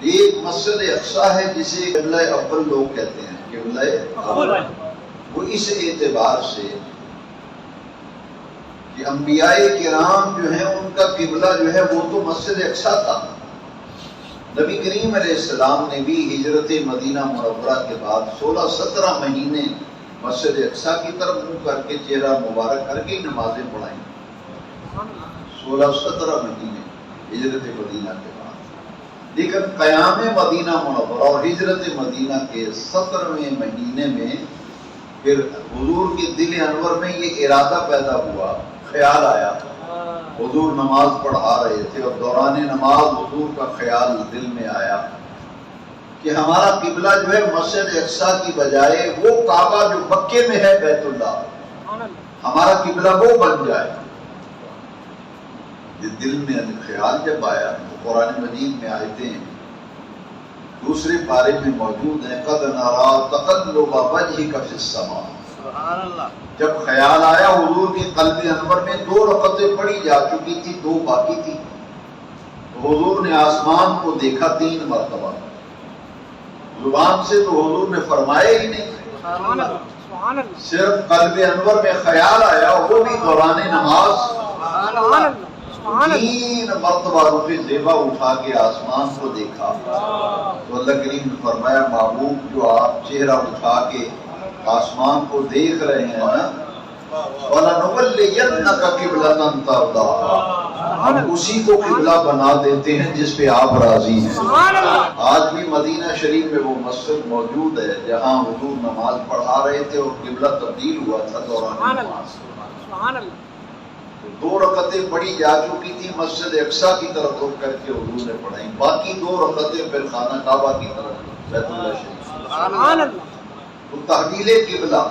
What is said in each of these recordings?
ایک مسجد اقصی ہے جسے قبلہ اول لوگ کہتے ہیں، قبلہ اول، وہ اس اعتبار سے کہ انبیاء کرام جو ہیں ان کا قبلہ جو ہے وہ تو مسجد اقصی تھا۔ نبی کریم علیہ السلام نے بھی ہجرت مدینہ منورہ کے بعد 16-17 مہینے مسجد اقصی کی طرف منہ کر کے چہرہ مبارک کر کے نمازیں پڑھائیں، 16-17 مہینے ہجرت مدینہ کے بعد۔ لیکن قیام مدینہ منورہ اور ہجرت مدینہ کے 17ویں مہینے میں پھر حضور کے دل انور میں یہ ارادہ پیدا ہوا، خیال آیا، حضور نماز پڑھا رہے تھے اور دوران نماز حضور کا خیال دل میں آیا کہ ہمارا قبلہ جو ہے مسجد اقصی کی بجائے وہ کعبہ جو مکے میں ہے بیت اللہ، ہمارا قبلہ وہ بن جائے۔ یہ دل میں خیال جب آیا تو قرآن مجید میں آیتیں دوسرے پارے میں موجود ہیں، قد نرا تقلب وجهك فی السماء۔ سبحان اللہ۔ جب خیال آیا حضور کے قلب انور میں 2 رکعتیں پڑھی جا چکی تھی، 2 باقی تھی، حضور نے آسمان کو دیکھا 3 مرتبہ، زبان سے تو حضور نے فرمایا ہی نہیں، سبحان اللہ۔ صرف قلب انور میں خیال آیا، وہ بھی دوران نماز 3 مرتبہ رخ زیبا اٹھا کے آسمان کو دیکھا تو اللہ کریم نے فرمایا محبوب جو آپ چہرہ اٹھا کے آسمان کو دیکھ رہے ہیں نا، وَلَنُوَلِّيَنَّكَ قِبْلَةً تَرْضَاهَا، ہم اسی کو قبلہ بنا دیتے ہیں جس پہ آپ راضی ہیں۔ آج بھی مدینہ شریف میں وہ مسجد موجود ہے جہاں حضور نماز پڑھا رہے تھے اور قبلہ تبدیل ہوا تھا دوران نماز۔ 2 رکعتیں پڑھی جا چکی تھی مسجد اقصی کی طرف رخ کر کے حضور نے پڑھائی، باقی 2 رکعتیں پھر خانہ کعبہ کی طرف بیت اللہ شریف۔ تو تحویل قبلہ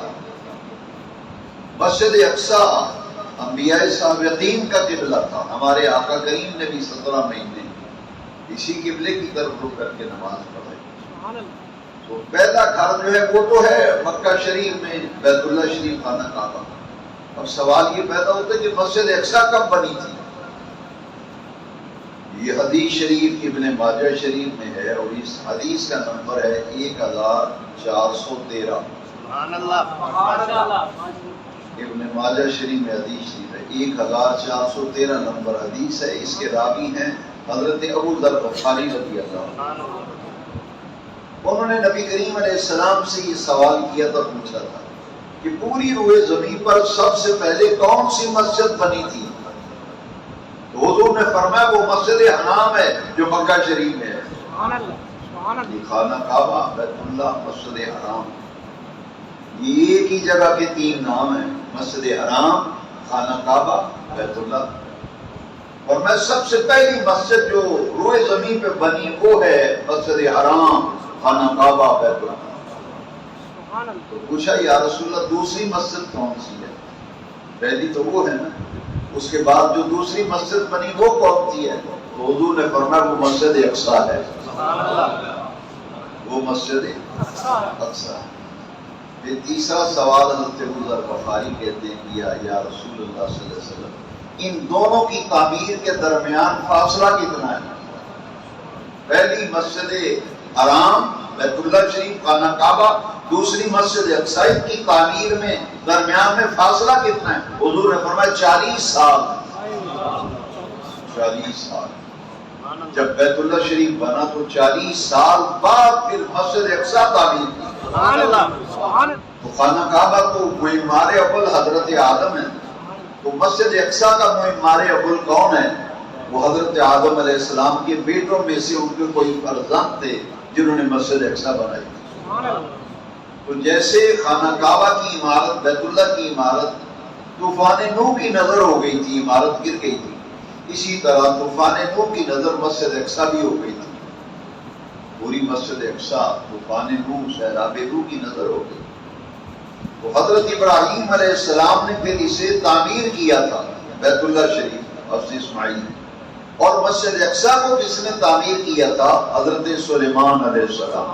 مسجد اقصی انبیاء سابقین کا قبلہ تھا، ہمارے آقا کریم نے بھی 17 مہینے اسی قبلے کی طرف رخ کر کے نماز پڑھائی۔ تو پہلا گھر جو ہے وہ تو ہے مکہ شریف میں بیت اللہ شریف خانہ کعبہ۔ اب سوال یہ پیدا ہوتا ہے کہ مسجد اقصی کب بنی تھی؟ یہ حدیث شریف ابن ماجہ شریف میں ہے اور اس حدیث کا نمبر ہے 1413۔ سبحان اللہ۔ ابن ماجہ شریف میں حدیث شریف ہے 1413 نمبر حدیث ہے۔ اس کے راوی ہیں حضرت ابو ذر غفاری رضی اللہ عنہ۔ انہوں نے نبی کریم علیہ السلام سے یہ سوال کیا تھا، پوچھا تھا کہ پوری روئے زمین پر سب سے پہلے کون سی مسجد بنی تھی؟ تو حضور نے فرمایا وہ مسجد حرام ہے جو مکہ شریف میں ہے۔ یہ خانہ کعبہ، بیت اللہ، مسجد حرام، یہ ایک ہی جگہ کے 3 نام ہیں، مسجد حرام، خانہ کعبہ، بیت اللہ۔ اور میں سب سے پہلی مسجد جو روئے زمین پہ بنی وہ ہے مسجد حرام، خانہ کعبہ، بیت اللہ۔ تو پوچھا یا رسول اللہ دوسری مسجد کون سی ہے؟ پہلی تو وہ ہے نا، اس کے بعد جو دوسری مسجد بنی وہ کون سی ہے؟ تو حضور نے فرمایا وہ مسجد اقصی ہے، وہ مسجد اقصی ہے۔ پھر تیسرا سوال حضرت ابو ذر غفاری کہتے ہیں کیا یا رسول اللہ صلی اللہ علیہ وسلم ان دونوں کی تعمیر کے درمیان فاصلہ کتنا ہے؟ پہلی مسجد حرام بیت اللہ شریف خانہ کعبہ، دوسری مسجد اقصی کی تعمیر میں درمیان میں فاصلہ کتنا ہے؟ حضور نے فرمایا 40 سال۔ 40 سال۔ جب بیت اللہ شریف بنا تو 40 سال بعد پھر مسجد اقصی تعمیر کی۔ تو خانہ کعبہ تو معمار اول حضرت آدم ہے، تو مسجد اقصی کا معمار اول کون ہے؟ وہ حضرت آدم علیہ السلام کے بیٹوں میں سے ان کے کوئی فرزند تھے جنہوں نے مسجد اقصی بنائی۔ تو جیسے خانہ کعبہ کی عمارت، بیت اللہ کی عمارت طوفان نوح کی نظر ہو گئی تھی، عمارت گر گئی تھی، اسی طرح طوفان نوح کی نظر مسجد اقصی بھی ہو گئی تھی۔ پوری مسجد اقصی طوفان نوح، سیلاب نوح کی نظر ہو گئی۔ تو حضرت ابراہیم علیہ السلام نے پھر اسے تعمیر کیا تھا، بیت اللہ شریف، حضرت اسماعیل، اور مسجد اقصی کو جس نے تعمیر کیا تھا حضرت سلیمان علیہ السلام۔